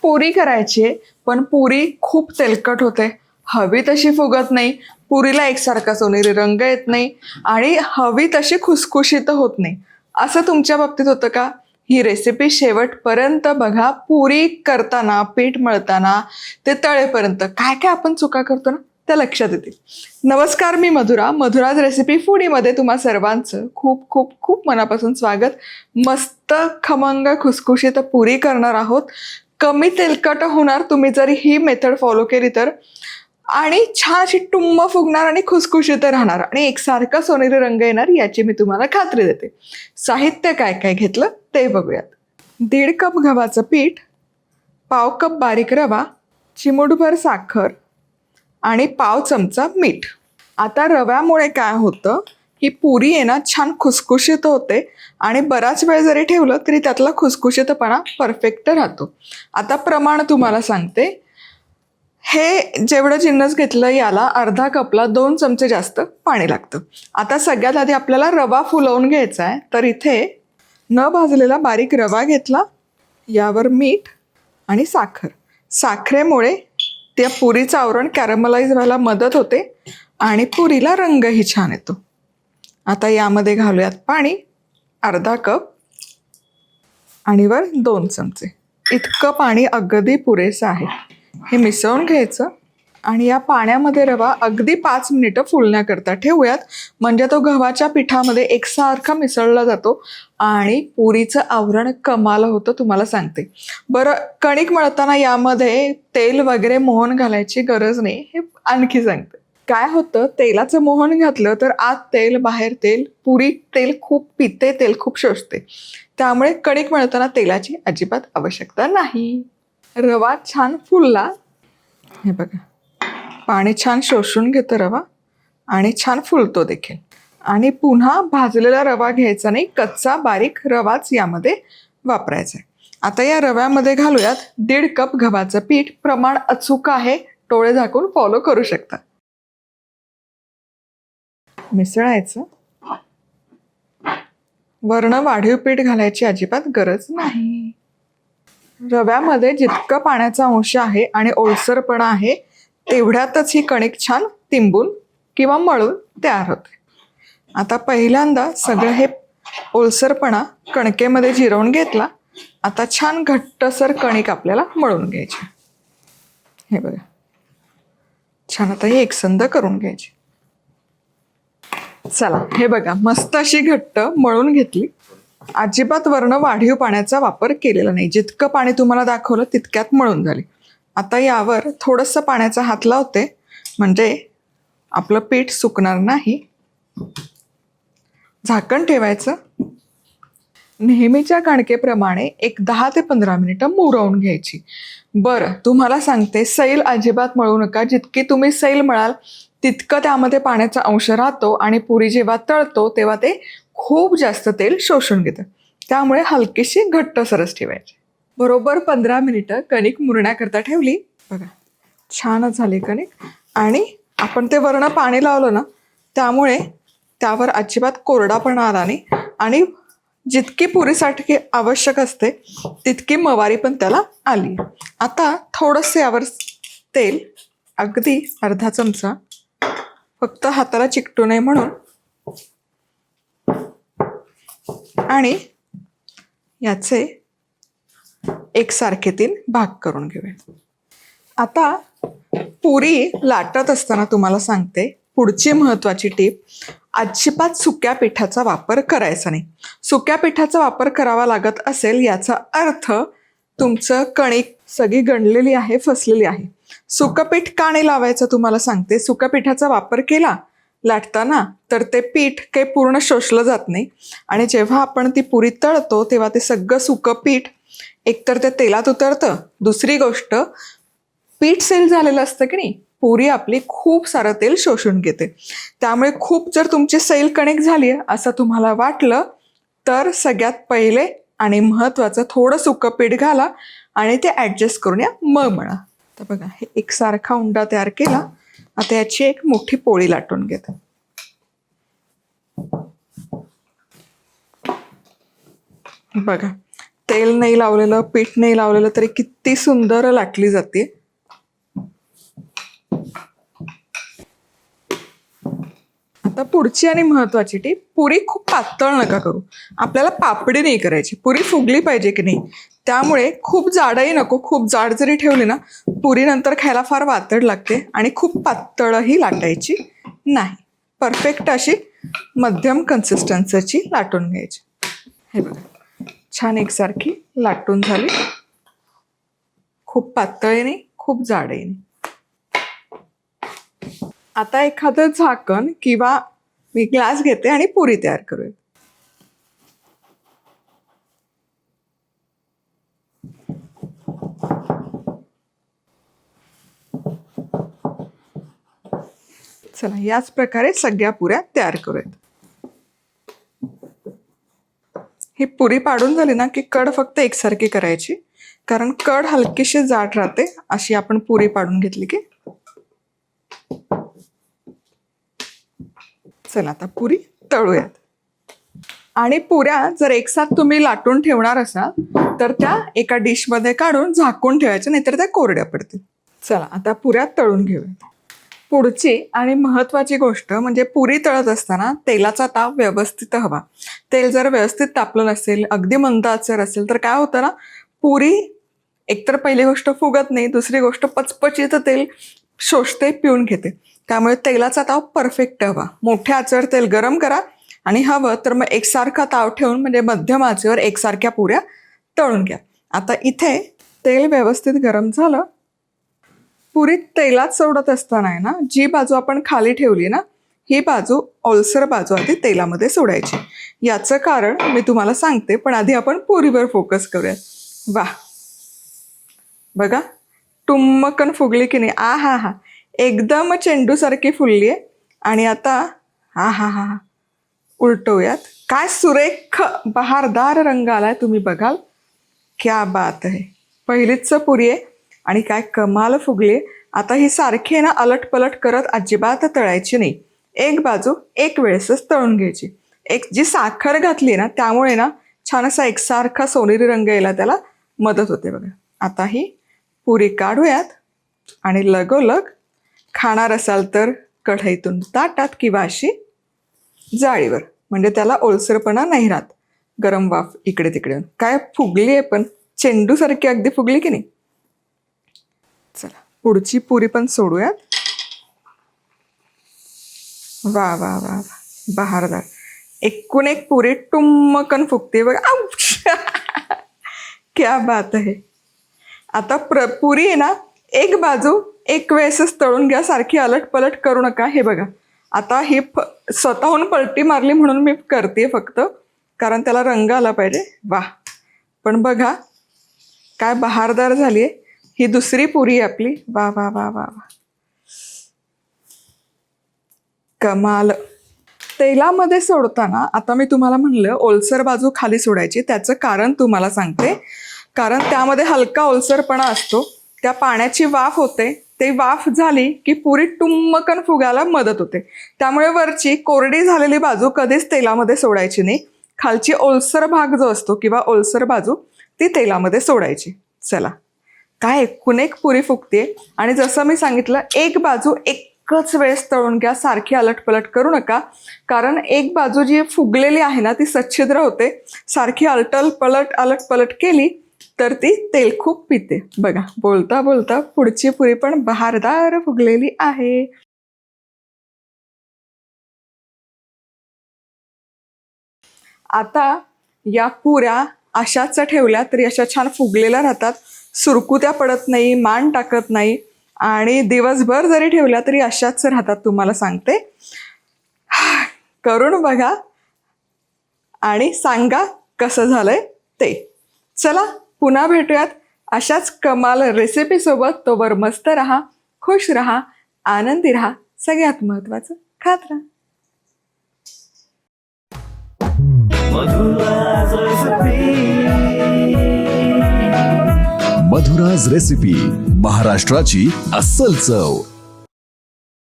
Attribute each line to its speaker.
Speaker 1: पुरी करायची आहे, पण पुरी खूप तेलकट होते, हवी तशी फुगत नाही, पुरीला एकसारखा सोनेरी रंग येत नाही आणि हवी तशी खुसखुशीत होत नाही. असं तुमच्या बाबतीत होतं का? ही रेसिपी शेवटपर्यंत बघा. पुरी करताना, पीठ मळताना ते तळेपर्यंत काय काय आपण चुका करतो ना, त्या लक्षात येतील. नमस्कार, मी मधुराज रेसिपी फूडीमध्ये तुम्हा सर्वांचं खूप खूप खूप मनापासून स्वागत. मस्त खमंग खुसखुशीत पुरी करणार आहोत. कमी तेलकट होणार तुम्ही जर ही मेथड फॉलो केली तर, आणि छान अशी टुम्म फुगणार आणि खुसखुशीत राहणार आणि एकसारखा सोनेरी रंग येणार याची मी तुम्हाला खात्री देते. साहित्य काय काय घेतलं ते बघूयात. 1.5 कप गव्हाचं पीठ, पाव कप बारीक रवा, चिमूटभर साखर आणि पाव चमचा मीठ. आता रव्यामुळे काय होतं की पुरी आहे ना छान खुसखुशीत होते आणि बराच वेळ जरी ठेवलं तरी त्यातला खुसखुशीतपणा परफेक्ट राहतो. आता प्रमाण तुम्हाला सांगते. हे जेवढं जिन्नस घेतलं याला अर्धा कपला 2 चमचे जास्त पाणी लागतं. आता सगळ्यात आधी आपल्याला रवा फुलवून घ्यायचा आहे, तर इथे न भाजलेला बारीक रवा घेतला, यावर मीठ आणि साखर. साखरेमुळे त्या पुरीचं आवरण कॅरमलाइज व्हायला मदत होते आणि पुरीला रंगही छान येतो. आता यामध्ये घालूयात पाणी, अर्धा कप आणि वर 2 चमचे. इतकं पाणी अगदी पुरेसं आहे. हे मिसळून घ्यायचं आणि या पाण्यामध्ये रवा अगदी 5 मिनिटं फुलण्याकरता ठेवूयात, म्हणजे तो गव्हाच्या पिठामध्ये एकसारखा मिसळला जातो आणि पुरीचं आवरण कमाल होतं, तुम्हाला सांगते. बरं, कणिक मळताना यामध्ये तेल वगैरे मोहन घालायची गरज नाही, हे आणखी सांगते. काय होतं, तेलाचं मोहन घातलं तर आत तेल बाहेर तेल, पुरी तेल खूप पिते, तेल खूप शोषते. त्यामुळे कणिक मळताना तेलाची अजिबात आवश्यकता नाही. रवा छान फुलला, हे बघा, पाणी छान शोषून घेतं रवा आणि छान फुलतो देखील. आणि पुन्हा भाजलेला रवा घ्यायचा नाही, कच्चा बारीक रवाच यामध्ये वापरायचा आहे. आता या रव्यामध्ये घालूयात 1.5 कप गव्हाचं पीठ. प्रमाण अचूक आहे, डोळे झाकून फॉलो करू शकता. मिसळायचं. वर्ण वाढीव पीठ घालायची अजिबात गरज नाही. रव्यामध्ये जितकं पाण्याचा अंश आहे आणि ओलसरपणा आहे तेवढ्यातच ही कणिक छान तिंबून किंवा मळून तयार होते. आता पहिल्यांदा सगळं हे ओलसरपणा कणकेमध्ये जिरवून घेतला. आता छान घट्टसर कणिक आपल्याला मळून घ्यायची. हे बघा, छान आता ही एकसंध करून घ्यायची. चला, हे बघा, मस्त अशी घट्ट मळून घेतली. अजिबात वर्ण वाढीव पाण्याचा वापर केलेला नाही. जितकं पाणी तुम्हाला दाखवलं तितक्यात मळून झाली. आता यावर थोडंसं पाण्याचा हात लावते, म्हणजे आपलं पीठ सुकणार नाही. झाकण ठेवायचं. नेहमीच्या कणकेप्रमाणे एक 10 ते 15 मिनिटं मुरवून घ्यायची. बरं, तुम्हाला सांगते, सैल अजिबात मळू नका. जितकी तुम्ही सैल मळाल तितकं त्यामध्ये पाण्याचा अंश राहतो आणि पुरी जेव्हा तळतो तेव्हा ते खूप जास्त तेल शोषून घेतं. त्यामुळे हलकीशी घट्टसरच ठेवायची. बरोबर 15 मिनिटं कणिक मुरण्याकरता ठेवली. बघा, छानच झाली कणिक. आणि आपण ते वरण पाणी लावलं ना, त्यामुळे त्यावर अजिबात कोरडापणा आला नाही आणि जितकी पुरीसाठी आवश्यक असते तितकी मवारी पण त्याला आली. आता थोडंसं यावर तेल, अगदी अर्धा चमचा, फक्त हाताला चिकटू नये म्हणून, आणि याचे एकसारखे 3 भाग करून घेऊया. आता पुरी लाटत असताना तुम्हाला सांगते, पुढची महत्त्वाची टीप, अजिबात सुक्या पिठाचा वापर करायचा नाही. सुक्या पिठाचा वापर करावा लागत असेल याचा अर्थ तुमचं कणिक सगळी गणलेली आहे, फसलेली आहे. सुकं पीठ का नाही लावायचं तुम्हाला सांगते. सुक्या पिठाचा वापर केला लाटताना तर ते पीठ काही पूर्ण शोषलं जात नाही आणि जेव्हा आपण ती पुरी तळतो तेव्हा ते सगळं सुकं पीठ एकतर त्या तेलात उतरतं. दुसरी गोष्ट, पीठ सैल झालेलं असतं की नाही, पुरी आपली खूप सारं तेल शोषून घेते. त्यामुळे खूप जर तुमची सैल कणिक झाली असं तुम्हाला वाटलं तर सगळ्यात पहिले आणि महत्त्वाचं, थोडं सुकं पीठ घाला आणि ते ॲडजस्ट करून या, मग मळा. तर बघा, हे एकसारखा उंडा तयार केला. आता याची एक मोठी पोळी लाटून घेते. बघा, तेल नाही लावलेलं, पीठ नाही लावलेलं तरी किती सुंदर लाटली जाते. आता पुढची आणि महत्वाची टीप, पुरी खूप पातळ नका करू. आपल्याला पापडी नाही करायची, पुरी फुगली पाहिजे की नाही. त्यामुळे खूप जाडही नको. खूप जाड जरी ठेवली ना, पुरी नंतर खायला फार वातड लागते आणि खूप पातळही लाटायची नाही. परफेक्ट अशी मध्यम कन्सिस्टन्सीची लाटून घ्यायची. हे बघा, छान एकसारखी लाटून झाली. खूप पातळही नाही, खूप जाडही नाही. आता एखादं झाकण किंवा मी ग्लास घेते आणि पुरी तयार करूया. चला, याच प्रकारे सगळ्या पुऱ्या तयार करूयात. ही पुरी पाडून झाली ना की कड फक्त एकसारखी करायची, कारण कड हलकीशी जाड राहते. अशी आपण पुरी पाडून घेतली की. चला, आता पुरी तळूयात. आणि पुऱ्या जर एकसाथ तुम्ही लाटून ठेवणार असाल तर त्या एका डिशमध्ये काढून झाकून ठेवायच्या, नाहीतर त्या कोरड्या पडतील. चला, आता पुऱ्या तळून घेऊयात. पुढची आणि महत्वाची गोष्ट म्हणजे पुरी तळत असताना तेलाचा ताप व्यवस्थित हवा. तेल जर व्यवस्थित तापलं नसेल, अगदी मंद आचेवर असेल तर काय होतं ना, पुरी एकतर पहिली गोष्ट फुगत नाही, दुसरी गोष्ट पचपचीत तेल शोषते, पिऊन घेते. त्यामुळे तेलाचा ताप परफेक्ट हवा. मोठ्या आचेवर तेल गरम करा आणि हवं तर मग एकसारखा ताव ठेवून म्हणजे मध्यम आचेवर एकसारख्या पुऱ्या तळून घ्या. आता इथे तेल व्यवस्थित गरम झालं. पुरी तेलात सोडत असताना आहे ना, जी बाजू आपण खाली ठेवली ना, ही बाजू ओलसर बाजू आधी तेलामध्ये सोडायची. याचं कारण मी तुम्हाला सांगते, पण आधी आपण पुरीवर फोकस करूयात. वा, बघा टुम्मकन फुगली की नाही. आ हा हा, एकदम चेंडूसारखी फुलली आहे. आणि आता हा हा हा हा उलटवूयात. काय सुरेख बहारदार रंग आलाय, तुम्ही बघाल. क्या बात आहे. पहिलीच पुरी आहे आणि काय कमाल फुगली. आता ही सारखी आहे ना अलट पलट करत अजिबात तळायची नाही. एक बाजू एक वेळेसच तळून घ्यायची. एक जी साखर घातली ना त्यामुळे ना छान असा एकसारखा सोनेरी रंग यायला त्याला मदत होते बघा. आता ही पुरी काढूयात आणि लगोलग खाणार असाल तर कढईतून ताटात किंवा अशी जाळीवर, म्हणजे त्याला ओलसरपणा नाही राहत. गरम वाफ इकडे तिकडे. काय फुगली आहे, पण चेंडूसारखी अगदी फुगली की नाही. चला, पुढची पुरी पण सोडूयात. वा वा वा वा, बहारदार. एकूण एक पुरी टुम्मकन फुगते बघा. क्या बात आहे. आता पुरी आहे ना, एक बाजू एक वेळेसच तळून घ्या, सारखी अलट पलट करू नका. हे बघा, आता ही स्वतःहून पलटी मारली म्हणून मी करते फक्त, कारण त्याला रंग आला पाहिजे. वा, पण बघा काय बहारदार झाली आहे. ही दुसरी पुरी आपली. वा वा वा वा वा, कमाल. तेलामध्ये सोडताना आता मी तुम्हाला म्हणलं ओलसर बाजू खाली सोडायची. त्याचं कारण तुम्हाला सांगते. कारण त्यामध्ये हलका ओलसरपणा असतो, त्या पाण्याची वाफ होते. ते वाफ झाली की पुरी टुम्मकन फुगायला मदत होते. त्यामुळे वरची कोरडी झालेली बाजू कधीच तेलामध्ये सोडायची नाही. खालची ओलसर भाग जो असतो किंवा ओलसर बाजू ती तेलामध्ये सोडायची. चला, काय एकूण एक पुरी फुगते. आणि जसं मी सांगितलं, एक बाजू एकच वेळेस तळून घ्या, सारखी अलटपलट करू नका. कारण एक बाजू जी फुगलेली आहे ना ती सच्छिद्र होते. सारखी अलटपलट केली तर ती तेल खूप पिते. बघा, बोलता बोलता पुढची पुरी पण बहारदार फुगलेली आहे. आता या पुऱ्या अशाच ठेवल्या तरी अशा छान फुगलेल्या राहतात. सुरकुत्या पडत नाही, मान टाकत नाही आणि दिवसभर जरी ठेवल्या तरी अशाच राहतात. तुम्हाला सांगते, करून बघा आणि सांगा कसं झालंय ते. चला, पुन्हा भेटूयात अशाच कमाल रेसिपी सोबत. तोवर मस्त राहा, खुश राहा, आनंदी राहा. सगळ्यात महत्वाचं, खात राहा.
Speaker 2: मधुराज रेसिपी, महाराष्ट्राची अस्सल चव.